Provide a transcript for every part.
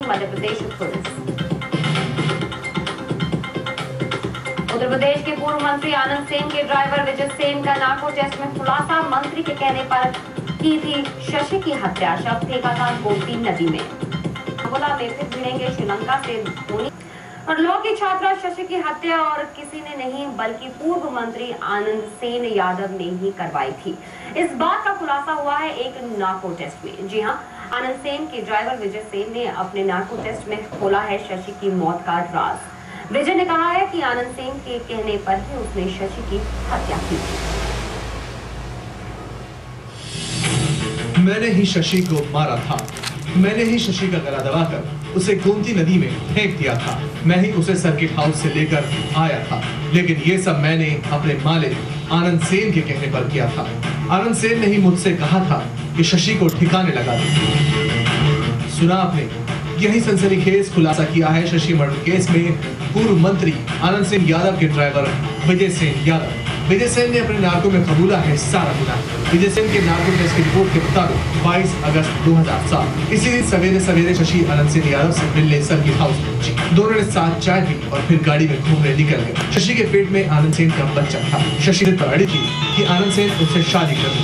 Madhya Pradesh police. Uttar Pradesh के पूर्व मंत्री आनंद सेन के ड्राइवर विजय सेन का नार्को टेस्ट में खुलासा। मंत्री के कहने पर की थी शशि की हत्या। शव फेंका था गोमती नदी में। बोला में फिर भिड़ेंगे श्रीलंका से धोनी। और लॉ की छात्रा शशि की हत्या और किसी ने नहीं बल्कि पूर्व मंत्री आनंद सेन यादव ने ही करवाई थी। इस बात का खुलासा हुआ है एक नार्को टेस्ट में। जी हां, आनंद सेन के ड्राइवर विजय सेन ने अपने नार्को टेस्ट में खोला है शशि की मौत का राज। विजय ने कहा है कि आनंद सेन के कहने पर ही उसने शशि की हत्या की थी। मैंने ही शशि को मारा था। मैंने ही शशि का गला दबाकर उसे गोमती नदी में फेंक दिया था। मैं ही उसे सर्किट हाउस से लेकर आया था। लेकिन ये सब मैंने अपने मालिक आनंद सेन के कहने पर किया था। आनंद सेन ने ही मुझसे कहा था कि शशि को ठिकाने लगा दे। सुना आपने, यही सनसनीखेज खुलासा किया है शशि मर्डर केस में पूर्व मंत्री आनंद सेन यादव के ड्राइवर विजय सेन यादव। विजय सेन ने अपने नार्को में कबूला है सारा गुनाह। विजय सेन के नार्को टेस्ट की रिपोर्ट के मुताबिक 22 अगस्त 2007 इसी दिन सवेरे सवेरे शशि आनंद सेन यादव से मिलने सर्किट हाउस पहुंची। दोनों ने साथ चाय पी और फिर गाड़ी में घूमने निकल गए। शशि के पेट में आनंद सेन का बच्चा था। शशि ने तैयारी की कि आनंद सेन उससे शादी कर ले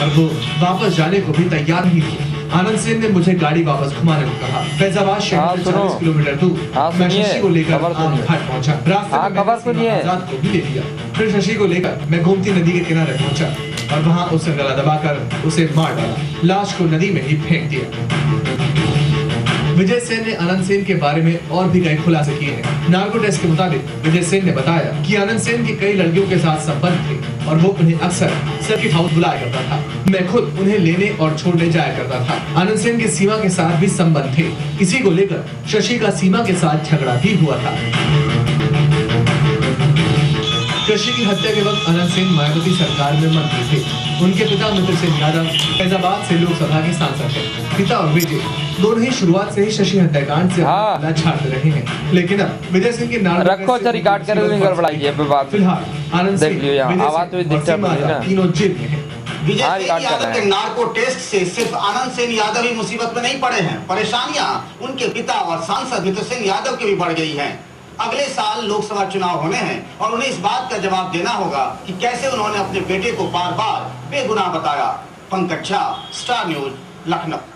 और वो वापस जाने को भी तैयार नहीं थी। आनंद सेन ने मुझे गाड़ी वापस घुमाने को कहा। फैजाबाद शहर से 40 किलोमीटर दूर मैं शशि को लेकर आम घाट पहुंचा। रास्ते में मैंने आजाद को भी ले लिया। फिर शशि को लेकर मैं गोमती नदी के किनारे पहुंचा और वहां उसे गला दबाकर उसे मार डाला। लाश को नदी में ही फेंक दिया। विजय सेन ने आनंद सेन के बारे में और भी कई खुलासे किए हैं। नार्को टेस्ट के मुताबिक विजय सेन ने बताया कि आनंद सेन के कई लड़कियों के साथ संबंध थे और वो उन्हें अक्सर सर्किट हाउस बुलाया करता था। मैं खुद उन्हें लेने और छोड़ने जाया करता था। आनंद सेन के सीमा के साथ भी संबंध थे। इसी को लेकर शशि का सीमा के साथ झगड़ा भी हुआ था। शशि की हत्या के वक्त आनंद सेन मायावती सरकार में मंत्री थे। उनके पिता मित्र सेन यादव फैजाबाद से लोकसभा के सांसद थे। पिता और बेटे दोनों ही शुरुआत से ही शशि हत्याकांड से झाड़ते रहे हैं। लेकिन अब विजय सिंह के रखो रिकॉर्ड कर फिलहाल आनंद सेन तीनों जेल में हैं। विजय सेन यादव के नार्को टेस्ट से सिर्फ आनंद सेन यादव ही मुसीबत में नहीं पड़े हैं। परेशानियां उनके पिता और सांसद मित्र सेन यादव की भी बढ़ गई हैं। अगले साल लोकसभा चुनाव होने हैं और उन्हें इस बात का जवाब देना होगा कि कैसे उन्होंने अपने बेटे को बार बार बेगुनाह बताया। Pankaj Jha, star news, Lucknow.